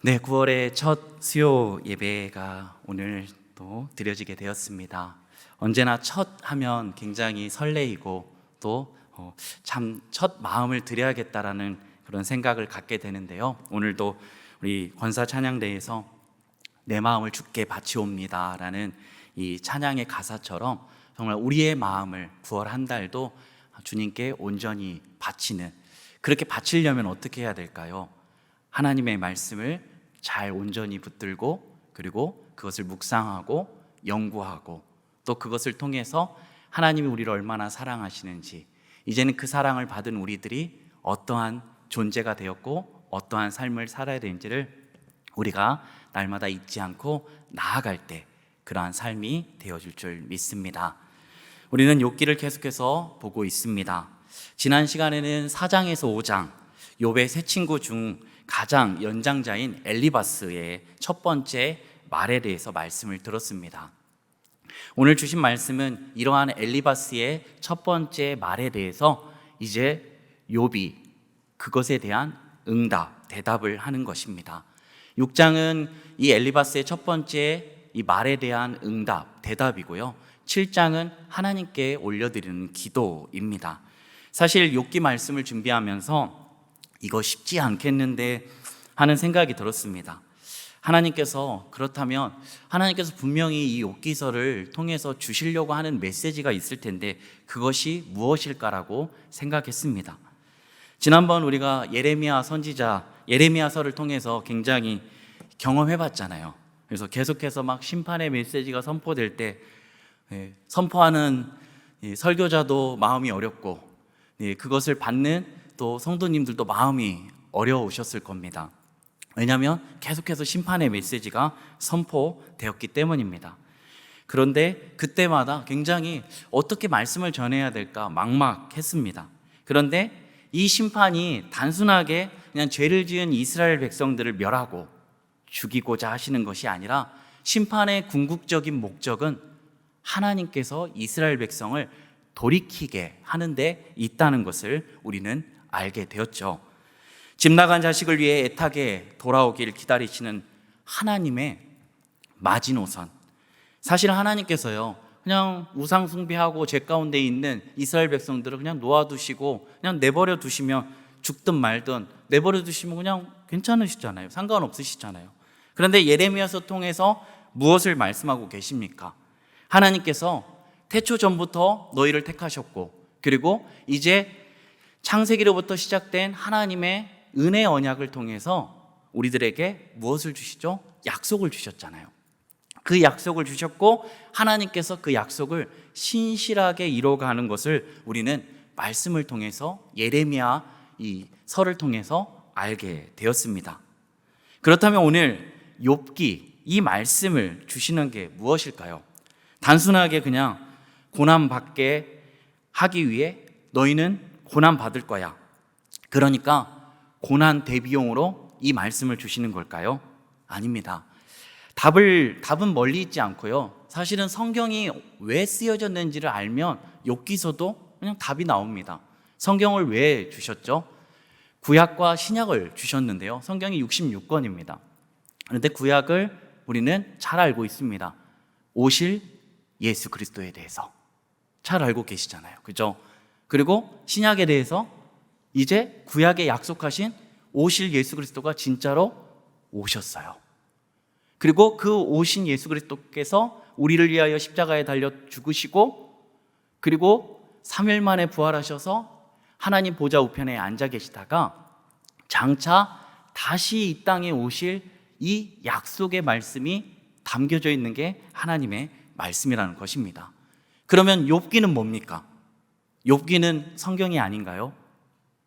네, 9월의 첫 수요 예배가 오늘 또 드려지게 되었습니다. 언제나 첫 하면 굉장히 설레이고 또 참 첫 마음을 드려야겠다라는 그런 생각을 갖게 되는데요. 오늘도 우리 권사 찬양대에서 내 마음을 주께 바치옵니다 라는 이 찬양의 가사처럼 정말 우리의 마음을 9월 한 달도 주님께 온전히 바치는, 그렇게 바치려면 어떻게 해야 될까요? 하나님의 말씀을 잘 온전히 붙들고, 그리고 그것을 묵상하고 연구하고, 또 그것을 통해서 하나님이 우리를 얼마나 사랑하시는지, 이제는 그 사랑을 받은 우리들이 어떠한 존재가 되었고 어떠한 삶을 살아야 되는지를 우리가 날마다 잊지 않고 나아갈 때 그러한 삶이 되어줄 줄 믿습니다. 우리는 욥기를 계속해서 보고 있습니다. 지난 시간에는 4장에서 5장 욥의 세 친구 중 가장 연장자인 엘리바스의 첫 번째 말에 대해서 말씀을 들었습니다. 오늘 주신 말씀은 이러한 엘리바스의 첫 번째 말에 대해서 이제 욥이 그것에 대한 응답, 대답을 하는 것입니다. 6장은 이 엘리바스의 첫 번째 이 말에 대한 응답, 대답이고요. 7장은 하나님께 올려드리는 기도입니다. 사실 욥기 말씀을 준비하면서 이거 쉽지 않겠는데 하는 생각이 들었습니다. 그렇다면 하나님께서 분명히 이 욥기서를 통해서 주시려고 하는 메시지가 있을 텐데 그것이 무엇일까라고 생각했습니다. 지난번 우리가 예레미야 선지자 예레미야서를 통해서 굉장히 경험해봤잖아요. 그래서 계속해서 막 심판의 메시지가 선포될 때 선포하는 설교자도 마음이 어렵고 그것을 받는 또 성도님들도 마음이 어려우셨을 겁니다. 왜냐하면 계속해서 심판의 메시지가 선포되었기 때문입니다. 그런데 그때마다 굉장히 어떻게 말씀을 전해야 될까 막막했습니다. 그런데 이 심판이 단순하게 그냥 죄를 지은 이스라엘 백성들을 멸하고 죽이고자 하시는 것이 아니라 심판의 궁극적인 목적은 하나님께서 이스라엘 백성을 돌이키게 하는 데 있다는 것을 우리는 알게 되었죠. 집 나간 자식을 위해 애타게 돌아오길 기다리시는 하나님의 마지노선, 사실 하나님께서요 그냥 우상 숭배하고 죄 가운데 있는 이스라엘 백성들을 그냥 놓아두시고 그냥 내버려 두시면 죽든 말든 내버려 두시면 그냥 괜찮으시잖아요. 상관없으시잖아요. 그런데 예레미야서 통해서 무엇을 말씀하고 계십니까? 하나님께서 태초 전부터 너희를 택하셨고, 그리고 이제 창세기로부터 시작된 하나님의 은혜 언약을 통해서 우리들에게 무엇을 주시죠? 약속을 주셨잖아요. 그 약속을 주셨고 하나님께서 그 약속을 신실하게 이뤄가는 것을 우리는 말씀을 통해서 예레미야 이 서를 통해서 알게 되었습니다. 그렇다면 오늘 욥기 이 말씀을 주시는 게 무엇일까요? 단순하게 그냥 고난받게 하기 위해 너희는 고난받을 거야, 그러니까 고난 대비용으로 이 말씀을 주시는 걸까요? 아닙니다. 답은 멀리 있지 않고요. 사실은 성경이 왜 쓰여졌는지를 알면 욥기서도 그냥 답이 나옵니다. 성경을 왜 주셨죠? 구약과 신약을 주셨는데요. 성경이 66권입니다. 그런데 구약을 우리는 잘 알고 있습니다. 오실 예수 그리스도에 대해서 잘 알고 계시잖아요. 그죠? 그리고 신약에 대해서 이제 구약에 약속하신 오실 예수 그리스도가 진짜로 오셨어요. 그리고 그 오신 예수 그리스도께서 우리를 위하여 십자가에 달려 죽으시고, 그리고 3일 만에 부활하셔서 하나님 보좌 우편에 앉아 계시다가 장차 다시 이 땅에 오실 이 약속의 말씀이 담겨져 있는 게 하나님의 말씀이라는 것입니다. 그러면 욥기는 뭡니까? 욥기는 성경이 아닌가요?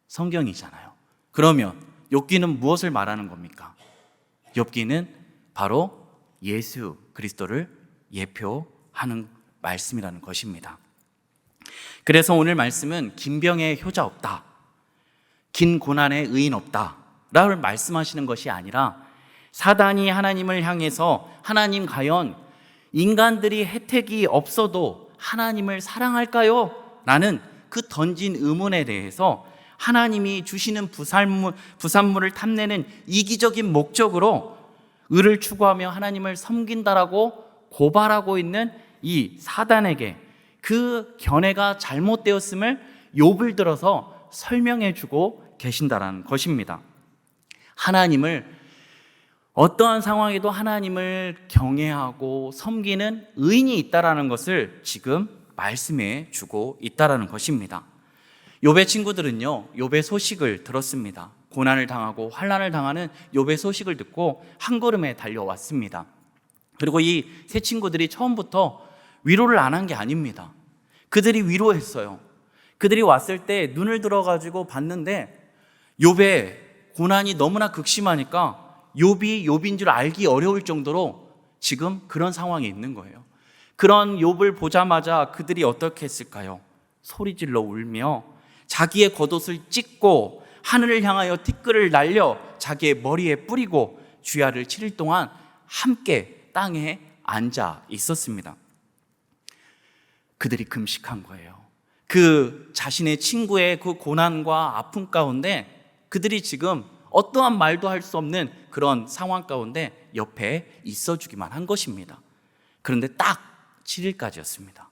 성경이잖아요. 그러면 욥기는 무엇을 말하는 겁니까? 욥기는 바로 예수 그리스도를 예표하는 말씀이라는 것입니다. 그래서 오늘 말씀은 긴병에 효자 없다, 긴 고난에 의인 없다 라고 말씀하시는 것이 아니라 사단이 하나님을 향해서 하나님 과연 인간들이 혜택이 없어도 하나님을 사랑할까요? 라는 그 던진 의문에 대해서 하나님이 주시는 부산물을 탐내는 이기적인 목적으로 의를 추구하며 하나님을 섬긴다라고 고발하고 있는 이 사단에게 그 견해가 잘못되었음을 욥을 들어서 설명해 주고 계신다라는 것입니다. 하나님을 어떠한 상황에도 하나님을 경외하고 섬기는 의인이 있다라는 것을 지금 말씀해 주고 있다라는 것입니다. 욥의 친구들은요, 욥의 소식을 들었습니다. 고난을 당하고 환난을 당하는 욥의 소식을 듣고 한 걸음에 달려왔습니다. 그리고 이 세 친구들이 처음부터 위로를 안 한 게 아닙니다. 그들이 위로했어요. 그들이 왔을 때 눈을 들어가지고 봤는데 욥의 고난이 너무나 극심하니까 욥이 욥인 줄 알기 어려울 정도로 지금 그런 상황에 있는 거예요. 그런 욥을 보자마자 그들이 어떻게 했을까요? 소리질러 울며 자기의 겉옷을 찢고 하늘을 향하여 티끌을 날려 자기의 머리에 뿌리고 주야를 7일 동안 함께 땅에 앉아 있었습니다. 그들이 금식한 거예요. 그 자신의 친구의 그 고난과 아픔 가운데 그들이 지금 어떠한 말도 할 수 없는 그런 상황 가운데 옆에 있어주기만 한 것입니다. 그런데 딱 7일까지였습니다.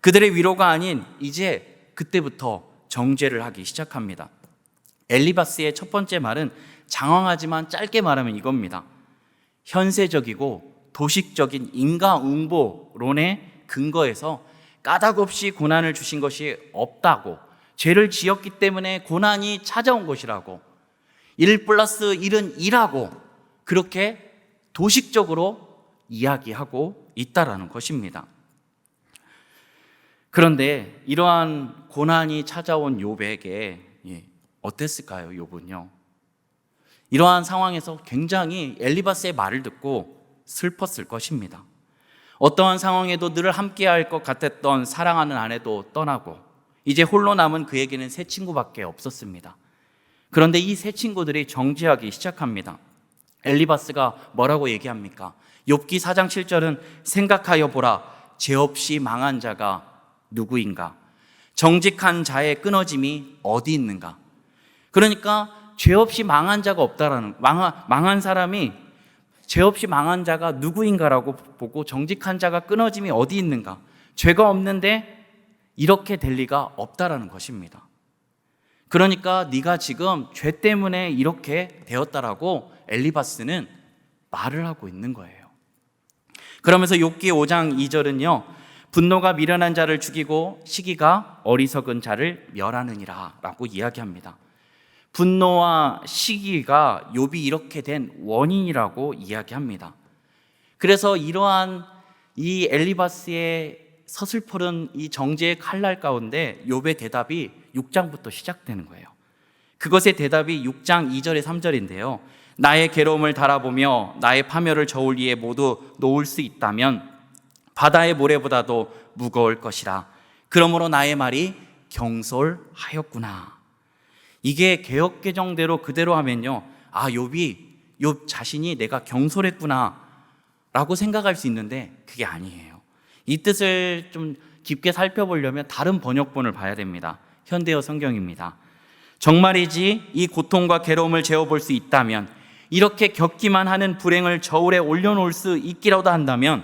그들의 위로가 아닌 이제 그때부터 정죄를 하기 시작합니다. 엘리바스의 첫 번째 말은 장황하지만 짧게 말하면 이겁니다. 현세적이고 도식적인 인과응보론의 근거에서 까닭없이 고난을 주신 것이 없다고, 죄를 지었기 때문에 고난이 찾아온 것이라고, 1+1은 2라고 그렇게 도식적으로 이야기하고 있다라는 것입니다. 그런데 이러한 고난이 찾아온 욥에게 어땠을까요? 욥은요, 이러한 상황에서 굉장히 엘리바스의 말을 듣고 슬펐을 것입니다. 어떠한 상황에도 늘 함께할 것 같았던 사랑하는 아내도 떠나고 이제 홀로 남은 그에게는 세 친구밖에 없었습니다. 그런데 이 세 친구들이 정죄하기 시작합니다. 엘리바스가 뭐라고 얘기합니까? 욥기 4장 7절은 생각하여 보라, 죄 없이 망한 자가 누구인가? 정직한 자의 끊어짐이 어디 있는가? 그러니까 죄 없이 망한 자가 없다라는, 망한 사람이 죄 없이 망한 자가 누구인가라고 보고 정직한 자가 끊어짐이 어디 있는가? 죄가 없는데 이렇게 될 리가 없다라는 것입니다. 그러니까 네가 지금 죄 때문에 이렇게 되었다라고 엘리바스는 말을 하고 있는 거예요. 그러면서 욥기 5장 2절은요, 분노가 미련한 자를 죽이고 시기가 어리석은 자를 멸하느니라 라고 이야기합니다. 분노와 시기가 욥이 이렇게 된 원인이라고 이야기합니다. 그래서 이러한 이 엘리바스의 서슬퍼른 이 정죄의 칼날 가운데 욥의 대답이 6장부터 시작되는 거예요. 그것의 대답이 6장 2절에 3절인데요. 나의 괴로움을 달아보며 나의 파멸을 저울 위에 모두 놓을 수 있다면 바다의 모래보다도 무거울 것이라. 그러므로 나의 말이 경솔하였구나. 이게 개역 개정대로 그대로 하면요, 욥 자신이 내가 경솔했구나 라고 생각할 수 있는데 그게 아니에요. 이 뜻을 좀 깊게 살펴보려면 다른 번역본을 봐야 됩니다. 현대어 성경입니다. 정말이지 이 고통과 괴로움을 재어볼 수 있다면, 이렇게 겪기만 하는 불행을 저울에 올려놓을 수 있기라도 한다면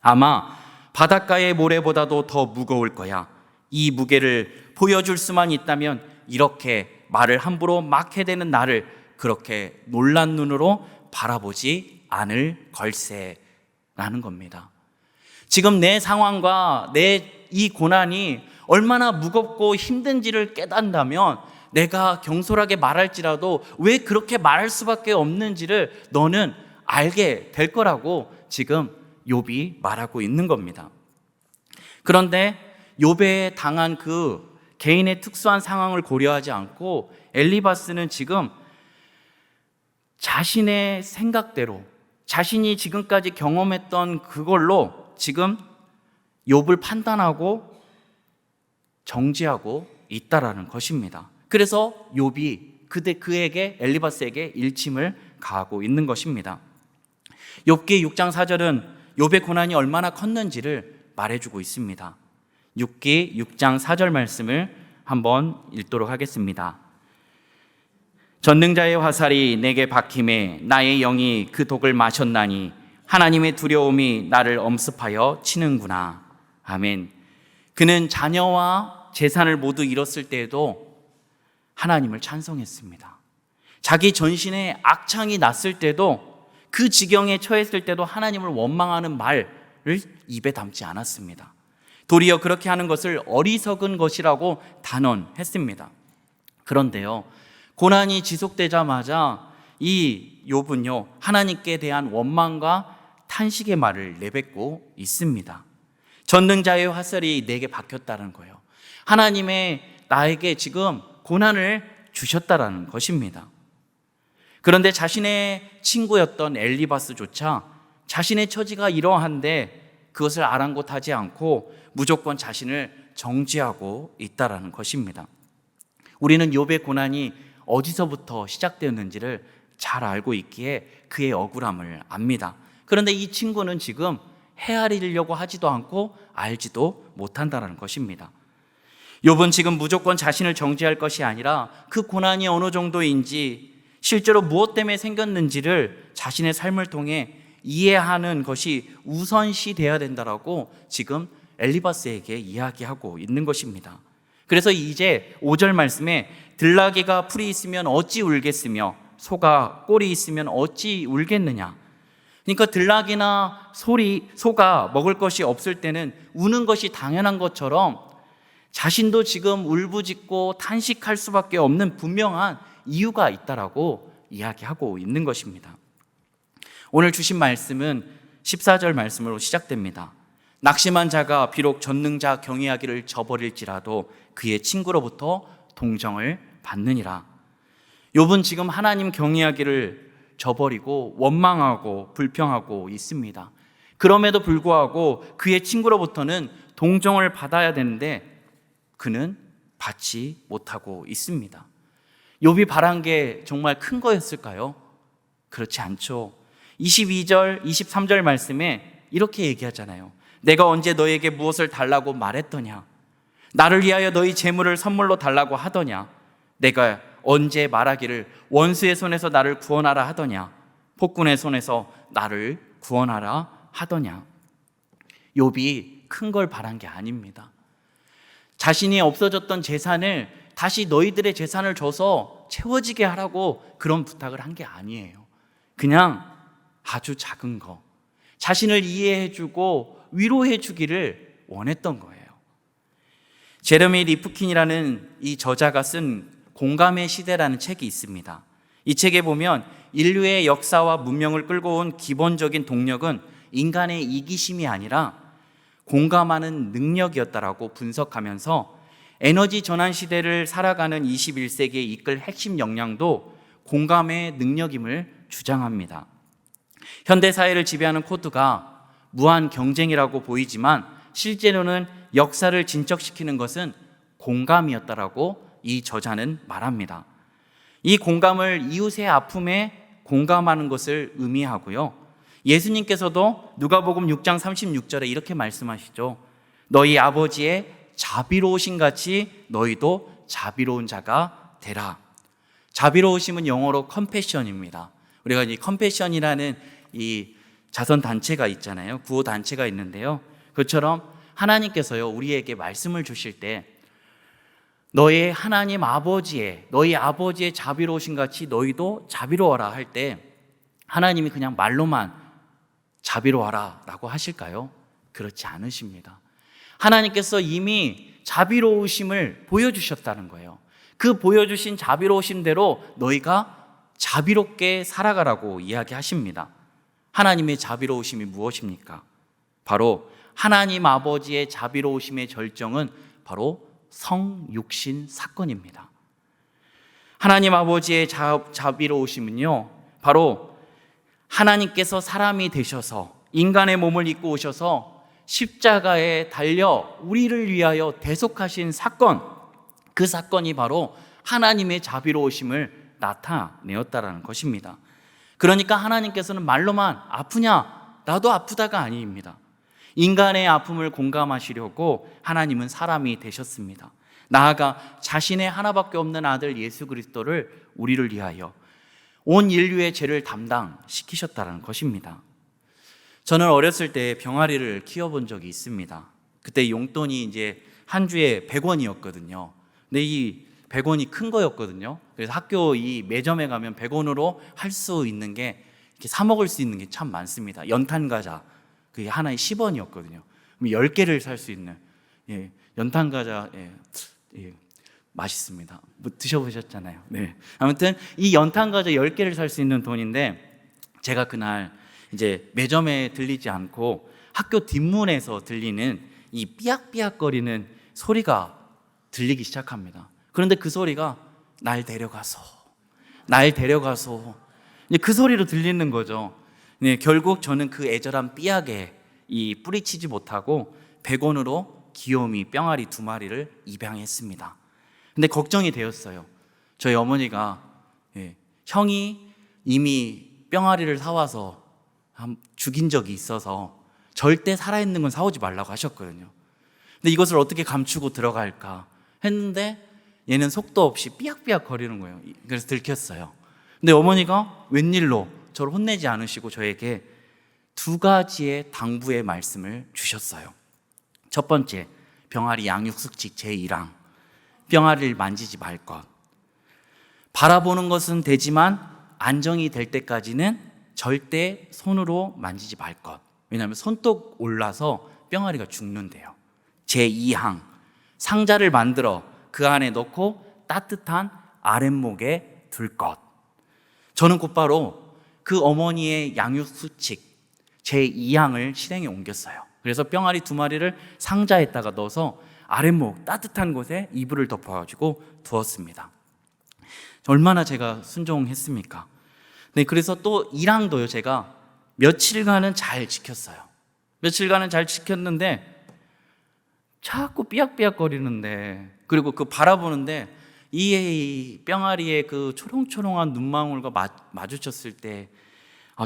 아마 바닷가의 모래보다도 더 무거울 거야. 이 무게를 보여줄 수만 있다면 이렇게 말을 함부로 막 해대는 나를 그렇게 놀란 눈으로 바라보지 않을 걸세라는 겁니다. 지금 내 상황과 내 이 고난이 얼마나 무겁고 힘든지를 깨닫는다면 내가 경솔하게 말할지라도 왜 그렇게 말할 수밖에 없는지를 너는 알게 될 거라고 지금 욥이 말하고 있는 겁니다. 그런데 욥에 당한 그 개인의 특수한 상황을 고려하지 않고 엘리바스는 지금 자신의 생각대로, 자신이 지금까지 경험했던 그걸로 지금 욥을 판단하고 정죄하고 있다라는 것입니다. 그래서 욥이 그에게, 엘리바스에게 일침을 가하고 있는 것입니다. 욥기 6장 4절은 욥의 고난이 얼마나 컸는지를 말해주고 있습니다. 욥기 6장 4절 말씀을 한번 읽도록 하겠습니다. 전능자의 화살이 내게 박힘에 나의 영이 그 독을 마셨나니 하나님의 두려움이 나를 엄습하여 치는구나. 아멘. 그는 자녀와 재산을 모두 잃었을 때에도 하나님을 찬송했습니다. 자기 전신에 악창이 났을 때도, 그 지경에 처했을 때도 하나님을 원망하는 말을 입에 담지 않았습니다. 도리어 그렇게 하는 것을 어리석은 것이라고 단언했습니다. 그런데요, 고난이 지속되자마자 이 욥은요, 하나님께 대한 원망과 탄식의 말을 내뱉고 있습니다. 전능자의 화살이 내게 박혔다는 거예요. 하나님의 나에게 지금 고난을 주셨다라는 것입니다. 그런데 자신의 친구였던 엘리바스조차 자신의 처지가 이러한데 그것을 아랑곳하지 않고 무조건 자신을 정죄하고 있다라는 것입니다. 우리는 욥의 고난이 어디서부터 시작되었는지를 잘 알고 있기에 그의 억울함을 압니다. 그런데 이 친구는 지금 헤아리려고 하지도 않고 알지도 못한다는 것입니다. 욥은 지금 무조건 자신을 정죄할 것이 아니라 그 고난이 어느 정도인지, 실제로 무엇 때문에 생겼는지를 자신의 삶을 통해 이해하는 것이 우선시 되어야 된다라고 지금 엘리바스에게 이야기하고 있는 것입니다. 그래서 이제 5절 말씀에 들나귀가 풀이 있으면 어찌 울겠으며 소가 꼴이 있으면 어찌 울겠느냐. 그러니까 들나귀나 소가 먹을 것이 없을 때는 우는 것이 당연한 것처럼 자신도 지금 울부짖고 탄식할 수밖에 없는 분명한 이유가 있다라고 이야기하고 있는 것입니다. 오늘 주신 말씀은 14절 말씀으로 시작됩니다. 낙심한 자가 비록 전능자 경외하기를 저버릴지라도 그의 친구로부터 동정을 받느니라. 욥은 지금 하나님 경외하기를 저버리고 원망하고 불평하고 있습니다. 그럼에도 불구하고 그의 친구로부터는 동정을 받아야 되는데 그는 받지 못하고 있습니다. 욥이 바란 게 정말 큰 거였을까요? 그렇지 않죠. 22절, 23절 말씀에 이렇게 얘기하잖아요. 내가 언제 너에게 무엇을 달라고 말했더냐? 나를 위하여 너희 재물을 선물로 달라고 하더냐? 내가 언제 말하기를 원수의 손에서 나를 구원하라 하더냐? 폭군의 손에서 나를 구원하라 하더냐? 욥이 큰 걸 바란 게 아닙니다. 자신이 없어졌던 재산을 다시 너희들의 재산을 줘서 채워지게 하라고 그런 부탁을 한 게 아니에요. 그냥 아주 작은 거, 자신을 이해해주고 위로해주기를 원했던 거예요. 제레미 리프킨이라는 이 저자가 쓴 공감의 시대라는 책이 있습니다. 이 책에 보면 인류의 역사와 문명을 끌고 온 기본적인 동력은 인간의 이기심이 아니라 공감하는 능력이었다라고 분석하면서 에너지 전환 시대를 살아가는 21세기에 이끌 핵심 역량도 공감의 능력임을 주장합니다. 현대 사회를 지배하는 코드가 무한 경쟁이라고 보이지만 실제로는 역사를 진척시키는 것은 공감이었다라고 이 저자는 말합니다. 이 공감을 이웃의 아픔에 공감하는 것을 의미하고요. 예수님께서도 누가복음 6장 36절에 이렇게 말씀하시죠. 너희 아버지의 자비로우신 같이 너희도 자비로운 자가 되라. 자비로우심은 영어로 컴패션입니다. 우리가 이 컴패션이라는 이 자선 단체가 있잖아요. 구호 단체가 있는데요. 그처럼 하나님께서요, 우리에게 말씀을 주실 때 너희 하나님 아버지의, 너희 아버지의 자비로우신 같이 너희도 자비로워라 할 때 하나님이 그냥 말로만 자비로워라 라고 하실까요? 그렇지 않으십니다. 하나님께서 이미 자비로우심을 보여주셨다는 거예요. 그 보여주신 자비로우심대로 너희가 자비롭게 살아가라고 이야기하십니다. 하나님의 자비로우심이 무엇입니까? 바로 하나님 아버지의 자비로우심의 절정은 바로 성육신 사건입니다. 하나님 아버지의 자비로우심은요, 바로 하나님께서 사람이 되셔서 인간의 몸을 입고 오셔서 십자가에 달려 우리를 위하여 대속하신 사건, 그 사건이 바로 하나님의 자비로우심을 나타내었다라는 것입니다. 그러니까 하나님께서는 말로만 아프냐? 나도 아프다가 아닙니다. 인간의 아픔을 공감하시려고 하나님은 사람이 되셨습니다. 나아가 자신의 하나밖에 없는 아들 예수 그리스도를 우리를 위하여 온 인류의 죄를 담당시키셨다는 것입니다. 저는 어렸을 때 병아리를 키워본 적이 있습니다. 그때 용돈이 이제 한 주에 100원이었거든요. 근데 이 100원이 큰 거였거든요. 그래서 학교 이 매점에 가면 100원으로 할 수 있는 게 이렇게 사 먹을 수 있는 게 참 많습니다. 연탄 과자 그게 하나에 10원이었거든요. 그럼 10개를 살 수 있는 연탄 과자 맛있습니다. 뭐 드셔보셨잖아요. 네. 아무튼 이 연탄 과자 10개를 살 수 있는 돈인데 제가 그날 이제 매점에 들리지 않고 학교 뒷문에서 들리는 이 삐약삐약거리는 소리가 들리기 시작합니다. 그런데 그 소리가 날 데려가서 이제 그 소리로 들리는 거죠. 네, 결국 저는 그 애절한 삐약에 뿌리치지 못하고 100원으로 귀요미 뿅아리 2마리를 입양했습니다. 근데 걱정이 되었어요. 저희 어머니가 형이 이미 뿅아리를 사와서 죽인 적이 있어서 절대 살아있는 건 사오지 말라고 하셨거든요. 근데 이것을 어떻게 감추고 들어갈까 했는데 얘는 속도 없이 삐약삐약 거리는 거예요. 그래서 들켰어요. 근데 어머니가 웬일로 저를 혼내지 않으시고 저에게 2가지의 당부의 말씀을 주셨어요. 첫 번째, 병아리 양육수칙 제1항, 병아리를 만지지 말 것. 바라보는 것은 되지만 안정이 될 때까지는 절대 손으로 만지지 말 것. 왜냐하면 손톱 올라서 병아리가 죽는데요. 제2항, 상자를 만들어 그 안에 넣고 따뜻한 아랫목에 둘 것. 저는 곧바로 그 어머니의 양육수칙 제2항을 실행에 옮겼어요. 그래서 뿅아리 2마리를 상자에다가 넣어서 아랫목 따뜻한 곳에 이불을 덮어가지고 두었습니다. 얼마나 제가 순종했습니까? 네, 그래서 또 1항도요, 제가 며칠간은 잘 지켰어요. 며칠간은 잘 지켰는데 자꾸 삐약삐약거리는데, 그리고 그 바라보는데 이 뿅아리의 그 초롱초롱한 눈망울과 마주쳤을 때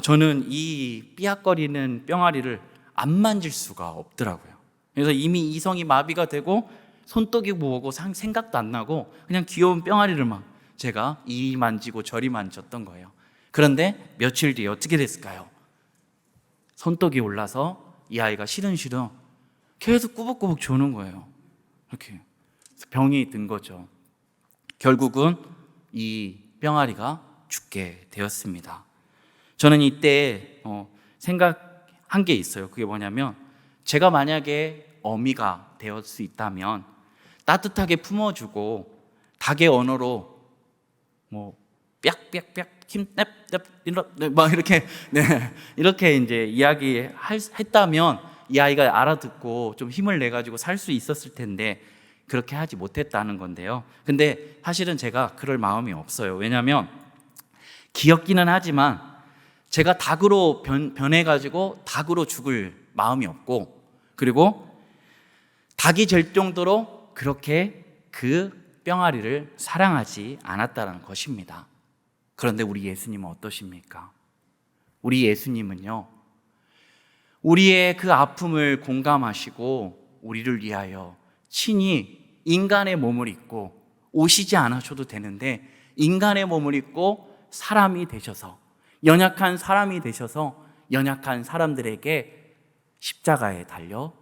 저는 이 삐약거리는 뿅아리를 안 만질 수가 없더라고요. 그래서 이미 이성이 마비가 되고 손톱이 뭐고 생각도 안 나고 그냥 귀여운 뿅아리를 막 제가 이리 만지고 저리 만졌던 거예요. 그런데 며칠 뒤에 어떻게 됐을까요? 손톱이 올라서 이 아이가 시른시른 계속 꾸벅꾸벅 조는 거예요. 이렇게 병이 든 거죠. 결국은 이 뿅아리가 죽게 되었습니다. 저는 이때 생각한 게 있어요. 그게 뭐냐면 제가 만약에 어미가 되었을 수 있다면 따뜻하게 품어주고 닭의 언어로 뭐 빽빽빽 힘냅냅 막 이렇게 이렇게 이제 이야기했다면 이 아이가 알아듣고 좀 힘을 내 가지고 살 수 있었을 텐데 그렇게 하지 못했다는 건데요. 근데 사실은 제가 그럴 마음이 없어요. 왜냐하면 귀엽기는 하지만 제가 닭으로 변해가지고 닭으로 죽을 마음이 없고, 그리고 닭이 될 정도로 그렇게 그 뿅아리를 사랑하지 않았다는 것입니다. 그런데 우리 예수님은 어떠십니까? 우리 예수님은요, 우리의 그 아픔을 공감하시고 우리를 위하여 친히 인간의 몸을 입고, 오시지 않으셔도 되는데 인간의 몸을 입고 사람이 되셔서, 연약한 사람이 되셔서 연약한 사람들에게 십자가에 달려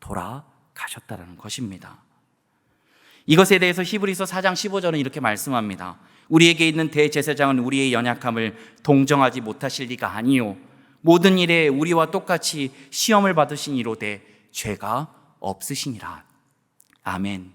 돌아가셨다는 것입니다. 이것에 대해서 히브리서 4장 15절은 이렇게 말씀합니다. 우리에게 있는 대제사장은 우리의 연약함을 동정하지 못하실 리가 아니요 모든 일에 우리와 똑같이 시험을 받으신 이로되 죄가 없으시니라. 아멘.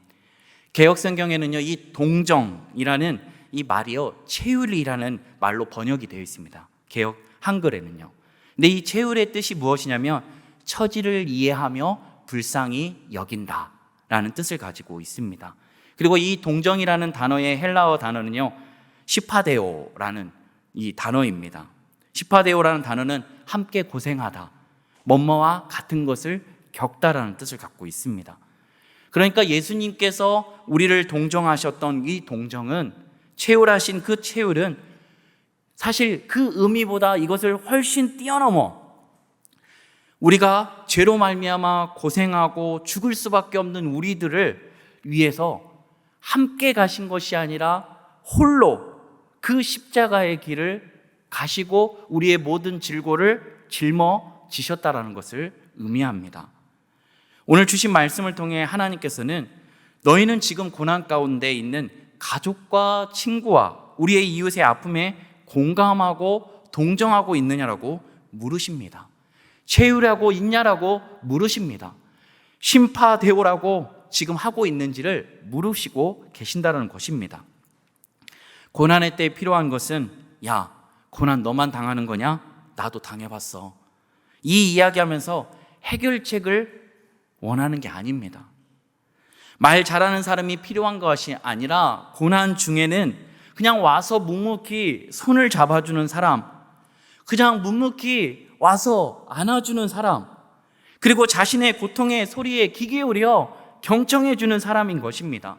개역성경에는요, 이 동정이라는 이 말이요, 체휼이라는 말로 번역이 되어 있습니다. 개역 한글에는요. 근데 이 체휼의 뜻이 무엇이냐면 처지를 이해하며 불쌍히 여긴다 라는 뜻을 가지고 있습니다. 그리고 이 동정이라는 단어의 헬라어 단어는요, 시파데오라는 이 단어입니다. 시파데오라는 단어는 함께 고생하다, 뭐뭐와 같은 것을 겪다라는 뜻을 갖고 있습니다. 그러니까 예수님께서 우리를 동정하셨던 이 동정은, 체휼하신 그 체휼은 사실 그 의미보다 이것을 훨씬 뛰어넘어 우리가 죄로 말미암아 고생하고 죽을 수밖에 없는 우리들을 위해서 함께 가신 것이 아니라 홀로 그 십자가의 길을 가시고 우리의 모든 질고를 짊어지셨다라는 것을 의미합니다. 오늘 주신 말씀을 통해 하나님께서는 너희는 지금 고난 가운데 있는 가족과 친구와 우리의 이웃의 아픔에 공감하고 동정하고 있느냐라고 물으십니다. 채우려고 있냐라고 물으십니다. 심파되오라고 지금 하고 있는지를 물으시고 계신다는 것입니다. 고난의 때 필요한 것은 야, 고난 너만 당하는 거냐? 나도 당해봤어. 이 이야기하면서 해결책을 원하는 게 아닙니다. 말 잘하는 사람이 필요한 것이 아니라 고난 중에는 그냥 와서 묵묵히 손을 잡아주는 사람, 그냥 묵묵히 와서 안아주는 사람, 그리고 자신의 고통의 소리에 귀 기울여 경청해 주는 사람인 것입니다.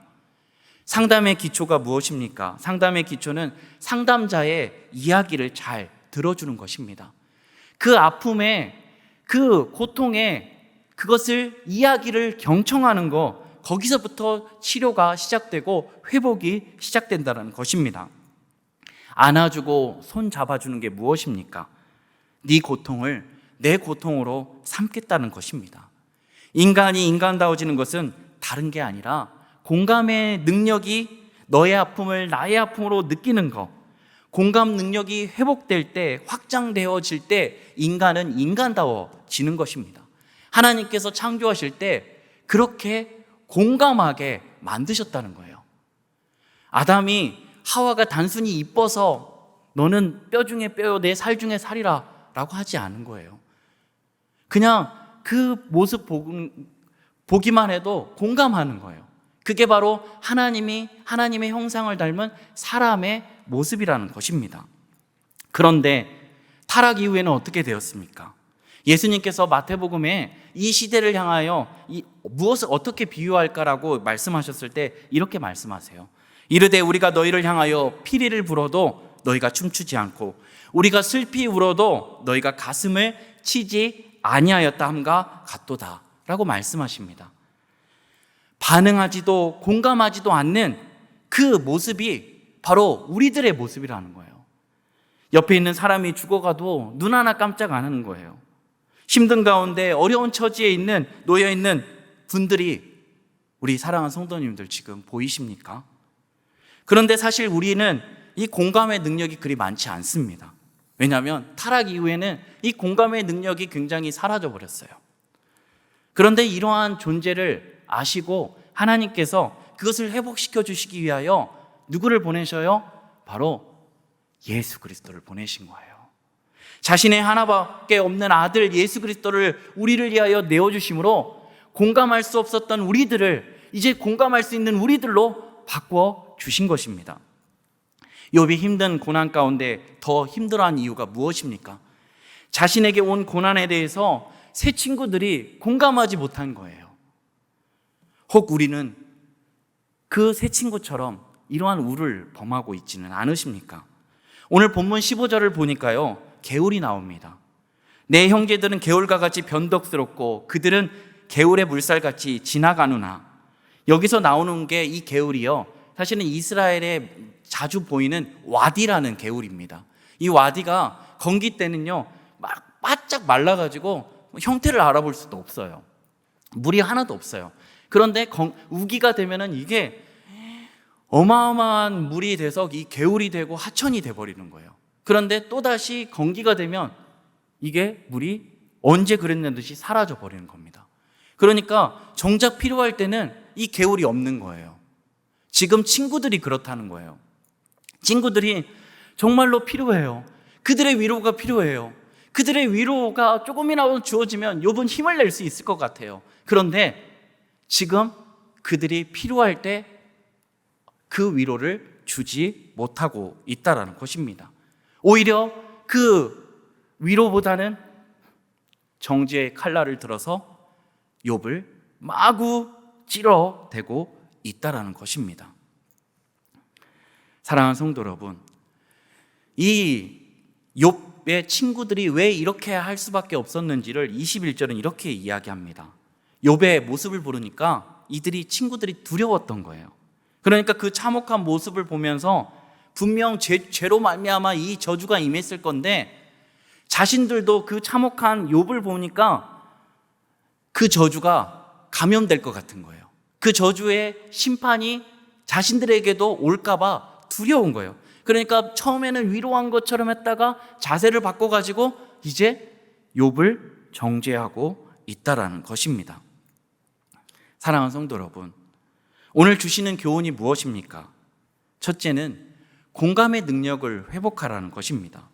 상담의 기초가 무엇입니까? 상담의 기초는 상담자의 이야기를 잘 들어주는 것입니다. 그 아픔에, 그 고통에 그것을 이야기를 경청하는 것, 거기서부터 치료가 시작되고 회복이 시작된다는 것입니다. 안아주고 손 잡아주는 게 무엇입니까? 네 고통을 내 고통으로 삼겠다는 것입니다. 인간이 인간다워지는 것은 다른 게 아니라 공감의 능력이 너의 아픔을 나의 아픔으로 느끼는 것, 공감 능력이 회복될 때, 확장되어질 때 인간은 인간다워지는 것입니다. 하나님께서 창조하실 때 그렇게 공감하게 만드셨다는 거예요. 아담이 하와가 단순히 이뻐서 너는 뼈 중에 뼈요 내 살 중에 살이라 라고 하지 않은 거예요. 그냥 그 모습 보기만 해도 공감하는 거예요. 그게 바로 하나님의 형상을 닮은 사람의 모습이라는 것입니다. 그런데 타락 이후에는 어떻게 되었습니까? 예수님께서 마태복음에 이 시대를 향하여 무엇을 어떻게 비유할까라고 말씀하셨을 때 이렇게 말씀하세요. 이르되 우리가 너희를 향하여 피리를 불어도 너희가 춤추지 않고 우리가 슬피 울어도 너희가 가슴을 치지 아니하였다 함과 같도다 라고 말씀하십니다. 반응하지도 공감하지도 않는 그 모습이 바로 우리들의 모습이라는 거예요. 옆에 있는 사람이 죽어가도 눈 하나 깜짝 안 하는 거예요. 힘든 가운데 어려운 처지에 놓여 있는 분들이 우리 사랑하는 성도님들 지금 보이십니까? 그런데 사실 우리는 이 공감의 능력이 그리 많지 않습니다. 왜냐하면 타락 이후에는 이 공감의 능력이 굉장히 사라져 버렸어요. 그런데 이러한 존재를 아시고 하나님께서 그것을 회복시켜 주시기 위하여 누구를 보내셔요? 바로 예수 그리스도를 보내신 거예요. 자신의 하나밖에 없는 아들 예수 그리스도를 우리를 위하여 내어주심으로 공감할 수 없었던 우리들을 이제 공감할 수 있는 우리들로 바꾸어 주신 것입니다. 욥이 힘든 고난 가운데 더 힘들어한 이유가 무엇입니까? 자신에게 온 고난에 대해서 새 친구들이 공감하지 못한 거예요. 혹 우리는 그 새 친구처럼 이러한 우를 범하고 있지는 않으십니까? 오늘 본문 15절을 보니까요, 개울이 나옵니다. 내 형제들은 개울과 같이 변덕스럽고 그들은 개울의 물살같이 지나가누나. 여기서 나오는 게 이 개울이요, 사실은 이스라엘에 자주 보이는 와디라는 개울입니다. 이 와디가 건기 때는요 막 바짝 말라가지고 형태를 알아볼 수도 없어요. 물이 하나도 없어요. 그런데 우기가 되면은 이게 어마어마한 물이 돼서 이 개울이 되고 하천이 돼버리는 거예요. 그런데 또다시 건기가 되면 이게 물이 언제 그랬는 듯이 사라져 버리는 겁니다. 그러니까 정작 필요할 때는 이 개울이 없는 거예요. 지금 친구들이 그렇다는 거예요. 친구들이 정말로 필요해요. 그들의 위로가 필요해요. 그들의 위로가 조금이라도 주어지면 욥은 힘을 낼 수 있을 것 같아요. 그런데 지금 그들이 필요할 때 그 위로를 주지 못하고 있다는 것입니다. 오히려 그 위로보다는 정죄의 칼날을 들어서 욥을 마구 찔러대고 있다는 것입니다. 사랑하는 성도 여러분, 이 욥의 친구들이 왜 이렇게 할 수밖에 없었는지를 21절은 이렇게 이야기합니다. 욥의 모습을 보니까 친구들이 두려웠던 거예요. 그러니까 그 참혹한 모습을 보면서 분명 죄로 말미암아 이 저주가 임했을 건데 자신들도 그 참혹한 욥을 보니까 그 저주가 감염될 것 같은 거예요. 그 저주의 심판이 자신들에게도 올까봐 두려운 거예요. 그러니까 처음에는 위로한 것처럼 했다가 자세를 바꿔가지고 이제 욥을 정죄하고 있다라는 것입니다. 사랑하는 성도 여러분, 오늘 주시는 교훈이 무엇입니까? 첫째는 공감의 능력을 회복하라는 것입니다.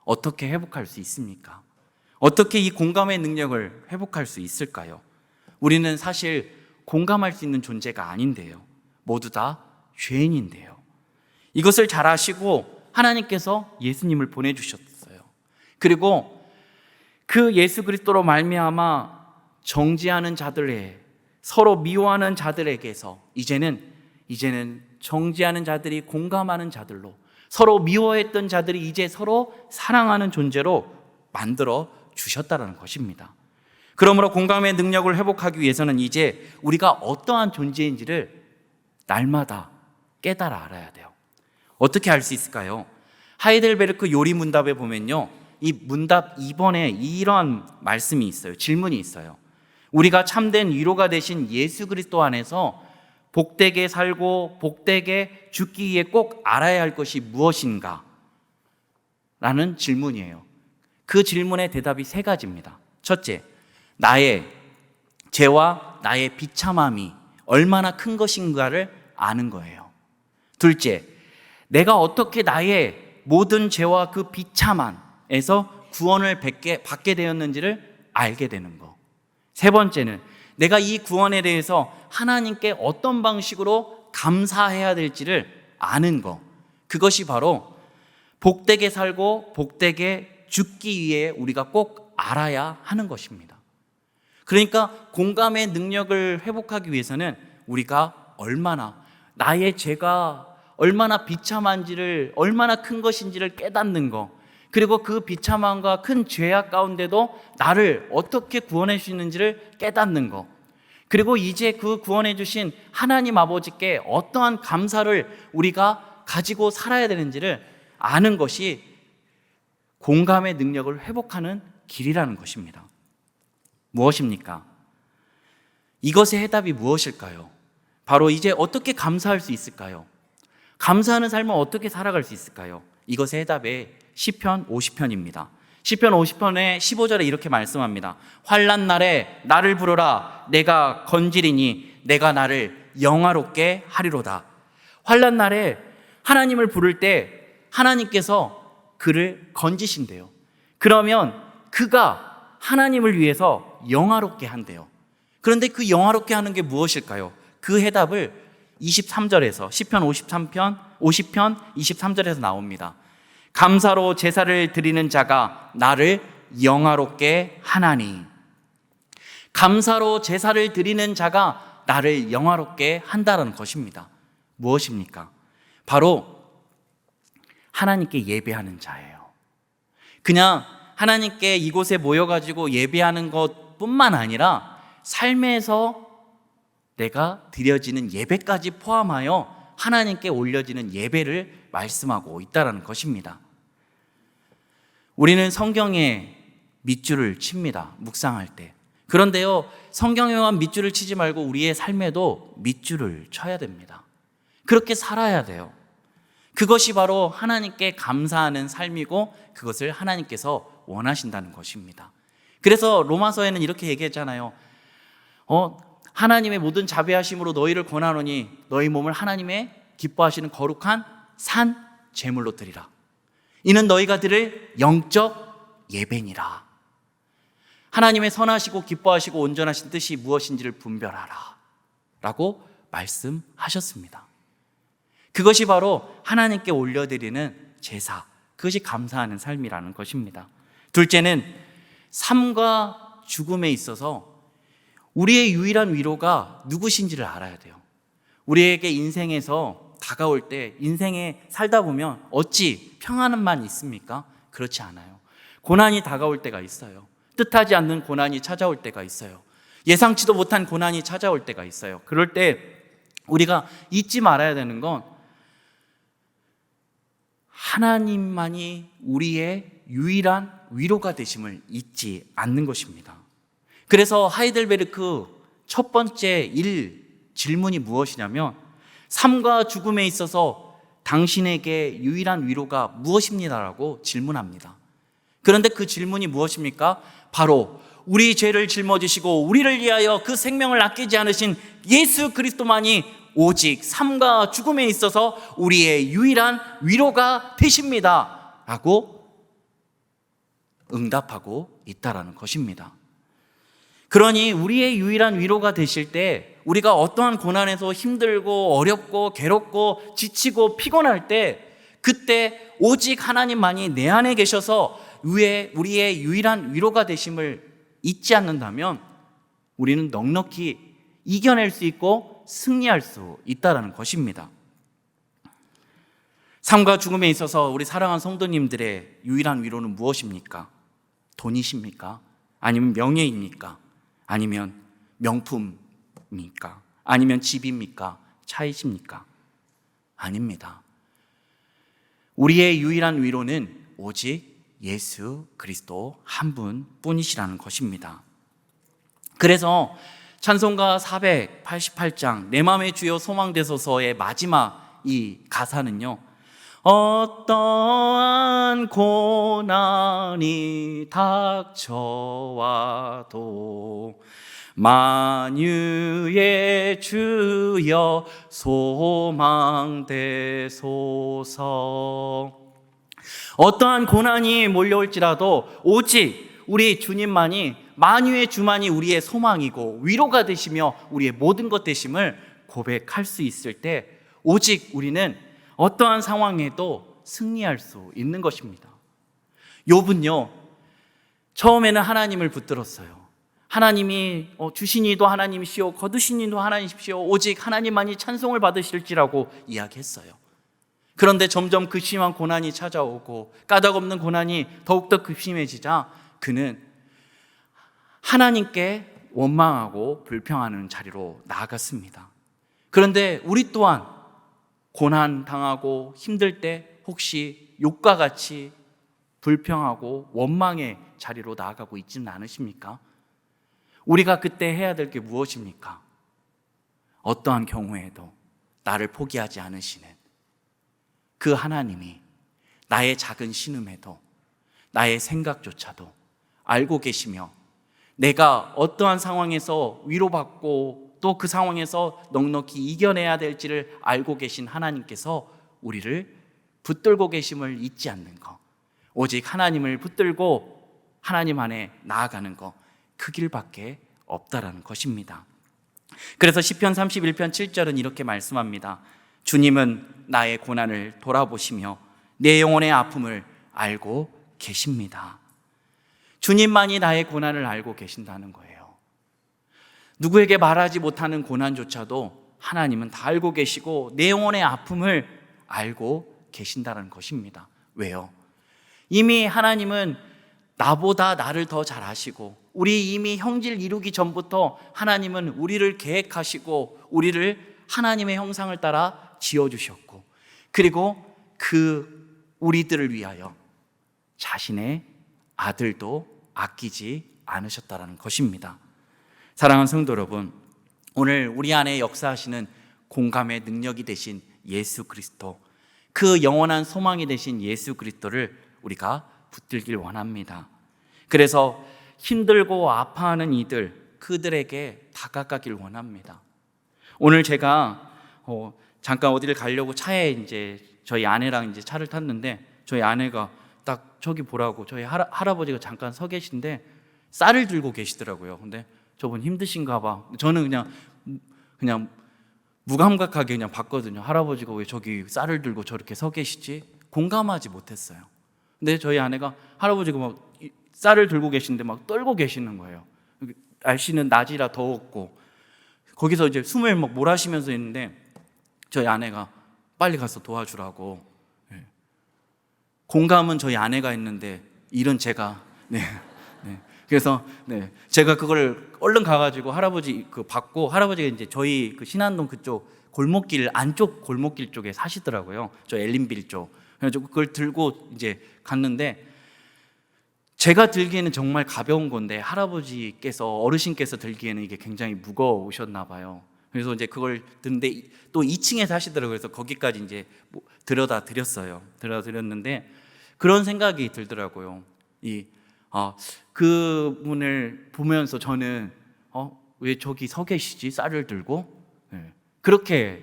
어떻게 회복할 수 있습니까? 어떻게 이 공감의 능력을 회복할 수 있을까요? 우리는 사실 공감할 수 있는 존재가 아닌데요. 모두 다 죄인인데요. 이것을 잘 아시고 하나님께서 예수님을 보내주셨어요. 그리고 그 예수 그리스도로 말미암아 정죄하는 자들의 서로 미워하는 자들에게서 이제는 정죄하는 자들이 공감하는 자들로, 서로 미워했던 자들이 이제 서로 사랑하는 존재로 만들어 주셨다는 것입니다. 그러므로 공감의 능력을 회복하기 위해서는 이제 우리가 어떠한 존재인지를 날마다 깨달아 알아야 돼요. 어떻게 알 수 있을까요? 하이델베르크 요리 문답에 보면요, 이 문답 2번에 이런 말씀이 있어요. 질문이 있어요. 우리가 참된 위로가 되신 예수 그리스도 안에서 복되게 살고 복되게 죽기 위해 꼭 알아야 할 것이 무엇인가? 라는 질문이에요. 그 질문의 대답이 세 가지입니다. 첫째, 나의 죄와 나의 비참함이 얼마나 큰 것인가를 아는 거예요. 둘째, 내가 어떻게 나의 모든 죄와 그 비참함에서 구원을 받게 되었는지를 알게 되는 거. 세 번째는 내가 이 구원에 대해서 하나님께 어떤 방식으로 감사해야 될지를 아는 거. 그것이 바로 복되게 살고 복되게 죽기 위해 우리가 꼭 알아야 하는 것입니다. 그러니까 공감의 능력을 회복하기 위해서는 우리가 얼마나 나의 죄가 얼마나 비참한지를, 얼마나 큰 것인지를 깨닫는 거, 그리고 그 비참함과 큰 죄악 가운데도 나를 어떻게 구원해 주시는지를 깨닫는 거, 그리고 이제 그 구원해 주신 하나님 아버지께 어떠한 감사를 우리가 가지고 살아야 되는지를 아는 것이 공감의 능력을 회복하는 길이라는 것입니다. 무엇입니까? 이것의 해답이 무엇일까요? 바로 이제 어떻게 감사할 수 있을까요? 감사하는 삶을 어떻게 살아갈 수 있을까요? 이것의 해답이 시편 50편입니다. 시편 50편의 15절에 이렇게 말씀합니다. 환난 날에 나를 부르라. 내가 건지리니 내가 나를 영화롭게 하리로다. 환난 날에 하나님을 부를 때 하나님께서 그를 건지신대요. 그러면 그가 하나님을 위해서 영화롭게 한대요. 그런데 그 영화롭게 하는 게 무엇일까요? 그 해답을 23절에서 시편 50편 23절에서 나옵니다. 감사로 제사를 드리는 자가 나를 영화롭게 하나니. 감사로 제사를 드리는 자가 나를 영화롭게 한다는 것입니다. 무엇입니까? 바로 하나님께 예배하는 자예요. 그냥 하나님께 이곳에 모여가지고 예배하는 것뿐만 아니라 삶에서 내가 드려지는 예배까지 포함하여 하나님께 올려지는 예배를 말씀하고 있다는 것입니다. 우리는 성경에 밑줄을 칩니다. 묵상할 때. 그런데요, 성경에만 밑줄을 치지 말고 우리의 삶에도 밑줄을 쳐야 됩니다. 그렇게 살아야 돼요. 그것이 바로 하나님께 감사하는 삶이고 그것을 하나님께서 원하신다는 것입니다. 그래서 로마서에는 이렇게 얘기했잖아요. 하나님의 모든 자비하심으로 너희를 권하노니 너희 몸을 하나님의 기뻐하시는 거룩한 산 제물로 드리라. 이는 너희가 드릴 영적 예배니라. 하나님의 선하시고 기뻐하시고 온전하신 뜻이 무엇인지를 분별하라 라고 말씀하셨습니다. 그것이 바로 하나님께 올려드리는 제사, 그것이 감사하는 삶이라는 것입니다. 둘째는 삶과 죽음에 있어서 우리의 유일한 위로가 누구신지를 알아야 돼요. 우리에게 인생에서 다가올 때, 인생에 살다 보면 어찌 평안만 있습니까? 그렇지 않아요. 고난이 다가올 때가 있어요. 뜻하지 않는 고난이 찾아올 때가 있어요. 예상치도 못한 고난이 찾아올 때가 있어요. 그럴 때 우리가 잊지 말아야 되는 건 하나님만이 우리의 유일한 위로가 되심을 잊지 않는 것입니다. 그래서 하이델베르크 첫 번째 질문이 무엇이냐면 삶과 죽음에 있어서 당신에게 유일한 위로가 무엇입니다라고 질문합니다. 그런데 그 질문이 무엇입니까? 바로 우리 죄를 짊어지시고 우리를 위하여 그 생명을 아끼지 않으신 예수 그리스도만이 오직 삶과 죽음에 있어서 우리의 유일한 위로가 되십니다 라고 응답하고 있다라는 것입니다. 그러니 우리의 유일한 위로가 되실 때 우리가 어떠한 고난에서 힘들고 어렵고 괴롭고 지치고 피곤할 때 그때 오직 하나님만이 내 안에 계셔서 우리의 유일한 위로가 되심을 잊지 않는다면 우리는 넉넉히 이겨낼 수 있고 승리할 수 있다는 것입니다. 삶과 죽음에 있어서 우리 사랑하는 성도님들의 유일한 위로는 무엇입니까? 돈이십니까? 아니면 명예입니까? 아니면 명품입니까? 아니면 집입니까? 차이십니까? 아닙니다. 우리의 유일한 위로는 오직 예수 그리스도 한 분뿐이시라는 것입니다. 그래서 찬송가 488장 내 맘의 주여 소망되소서의 마지막 이 가사는요, 어떠한 고난이 닥쳐와도 만유의 주여 소망되소서. 어떠한 고난이 몰려올지라도 오직 우리 주님만이, 만유의 주만이 우리의 소망이고 위로가 되시며 우리의 모든 것 되심을 고백할 수 있을 때 오직 우리는 어떠한 상황에도 승리할 수 있는 것입니다. 욥은요, 처음에는 하나님을 붙들었어요. 하나님이 주신 이도 하나님이시오, 거두신 이도 하나님이시오, 오직 하나님만이 찬송을 받으실지라고 이야기했어요. 그런데 점점 그 심한 고난이 찾아오고 까닭없는 고난이 더욱더 급심해지자 그는 하나님께 원망하고 불평하는 자리로 나아갔습니다. 그런데 우리 또한 고난 당하고 힘들 때 혹시 욥과 같이 불평하고 원망의 자리로 나아가고 있지는 않으십니까? 우리가 그때 해야 될 게 무엇입니까? 어떠한 경우에도 나를 포기하지 않으시는 그 하나님이 나의 작은 신음에도, 나의 생각조차도 알고 계시며 내가 어떠한 상황에서 위로받고 또 그 상황에서 넉넉히 이겨내야 될지를 알고 계신 하나님께서 우리를 붙들고 계심을 잊지 않는 것, 오직 하나님을 붙들고 하나님 안에 나아가는 것, 그 길밖에 없다라는 것입니다. 그래서 시편 31편 7절은 이렇게 말씀합니다. 주님은 나의 고난을 돌아보시며 내 영혼의 아픔을 알고 계십니다. 주님만이 나의 고난을 알고 계신다는 거예요. 누구에게 말하지 못하는 고난조차도 하나님은 다 알고 계시고 내 영혼의 아픔을 알고 계신다는 것입니다. 왜요? 이미 하나님은 나보다 나를 더 잘 아시고 우리 이미 형질 이루기 전부터 하나님은 우리를 계획하시고 우리를 하나님의 형상을 따라 지어주셨고 그리고 그 우리들을 위하여 자신의 아들도 아끼지 않으셨다는 것입니다. 사랑하는 성도 여러분, 오늘 우리 안에 역사하시는 공감의 능력이 되신 예수 그리스도, 그 영원한 소망이 되신 예수 그리스도를 우리가 붙들길 원합니다. 그래서 힘들고 아파하는 이들, 그들에게 다가가길 원합니다. 오늘 제가 잠깐 어디를 가려고 차에 이제 저희 아내랑 이제 차를 탔는데 저희 아내가 딱 저기 보라고 저희 할아버지가 잠깐 서 계신데 쌀을 들고 계시더라고요. 근데 저분 힘드신가 봐. 저는 그냥 무감각하게 그냥 봤거든요. 할아버지가 왜 저기 쌀을 들고 저렇게 서 계시지? 공감하지 못했어요. 근데 저희 아내가 할아버지가 막 쌀을 들고 계시는데 막 떨고 계시는 거예요. 날씨는 낮이라 더웠고 거기서 이제 숨을 막 몰아쉬면서 있는데 저희 아내가 빨리 가서 도와주라고. 공감은 저희 아내가 했는데 일은 제가 그래서 제가 그걸 얼른 가가지고 할아버지 받고 할아버지가 이제 저희 그 신안동 그쪽 골목길 안쪽 골목길 쪽에 사시더라고요. 저 엘린빌 쪽. 그래서 그걸 들고 이제 갔는데 제가 들기에는 정말 가벼운 건데 할아버지께서 어르신께서 들기에는 이게 굉장히 무거우셨나 봐요. 그래서 이제 그걸 듣는데 또 2층에 사시더라고요. 그래서 거기까지 이제 들여다 드렸어요. 들여다 드렸는데 그런 생각이 들더라고요. 그 분을 보면서 저는 왜 저기 서 계시지? 쌀을 들고 그렇게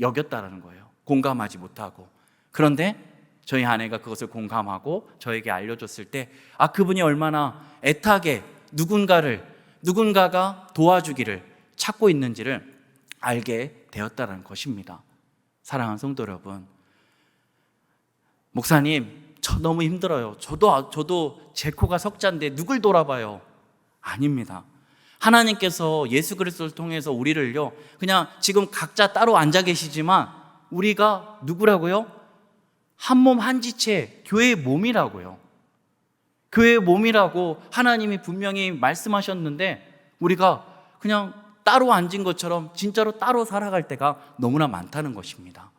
여겼다라는 거예요. 공감하지 못하고. 그런데 저희 아내가 그것을 공감하고 저에게 알려줬을 때 그분이 얼마나 애타게 누군가가 도와주기를 찾고 있는지를 알게 되었다는 것입니다. 사랑하는 성도 여러분, 목사님 저 너무 힘들어요. 저도 제 코가 석자인데 누굴 돌아봐요? 아닙니다. 하나님께서 예수 그리스도를 통해서 우리를요, 그냥 지금 각자 따로 앉아 계시지만 우리가 누구라고요? 한 몸 한 지체, 교회의 몸이라고요. 교회의 몸이라고 하나님이 분명히 말씀하셨는데 우리가 그냥 따로 앉은 것처럼 진짜로 따로 살아갈 때가 너무나 많다는 것입니다.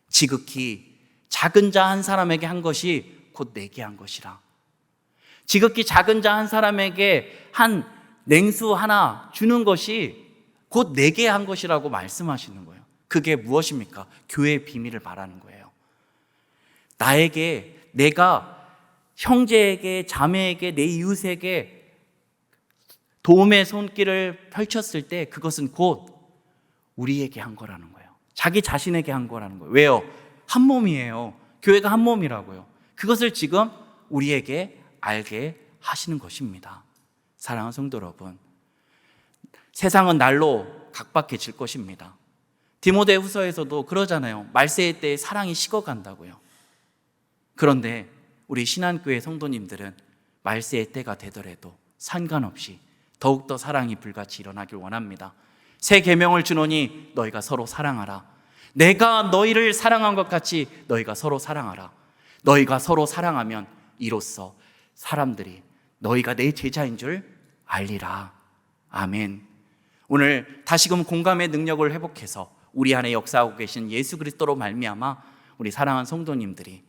지극히 작은 자 한 사람에게 한 것이 곧 내게 한 것이라. 지극히 작은 자 한 사람에게 한 냉수 하나 주는 것이 곧 내게 한 것이라고 말씀하시는 거예요. 그게 무엇입니까? 교회의 비밀을 말하는 거예요. 내가 형제에게, 자매에게, 내 이웃에게 도움의 손길을 펼쳤을 때 그것은 곧 우리에게 한 거라는 거예요. 자기 자신에게 한 거라는 거예요. 왜요? 한 몸이에요. 교회가 한 몸이라고요. 그것을 지금 우리에게 알게 하시는 것입니다. 사랑하는 성도 여러분, 세상은 날로 각박해질 것입니다. 디모데후서에서도 그러잖아요. 말세의 때에 사랑이 식어간다고요. 그런데 우리 신한교회 성도님들은 말세의 때가 되더라도 상관없이 더욱더 사랑이 불같이 일어나길 원합니다. 새 계명을 주노니 너희가 서로 사랑하라. 내가 너희를 사랑한 것 같이 너희가 서로 사랑하라. 너희가 서로 사랑하면 이로써 사람들이 너희가 내 제자인 줄 알리라. 아멘. 오늘 다시금 공감의 능력을 회복해서 우리 안에 역사하고 계신 예수 그리스도로 말미암아 우리 사랑하는 성도님들이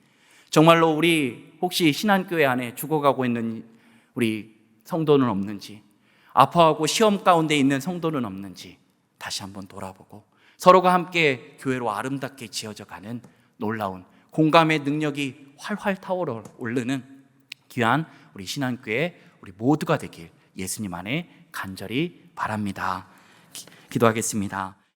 정말로 우리 혹시 신한교회 안에 죽어가고 있는 우리 성도는 없는지, 아파하고 시험 가운데 있는 성도는 없는지 다시 한번 돌아보고 서로가 함께 교회로 아름답게 지어져 가는 놀라운 공감의 능력이 활활 타오르 오르는 귀한 우리 신한교회 우리 모두가 되길 예수님 안에 간절히 바랍니다. 기도하겠습니다.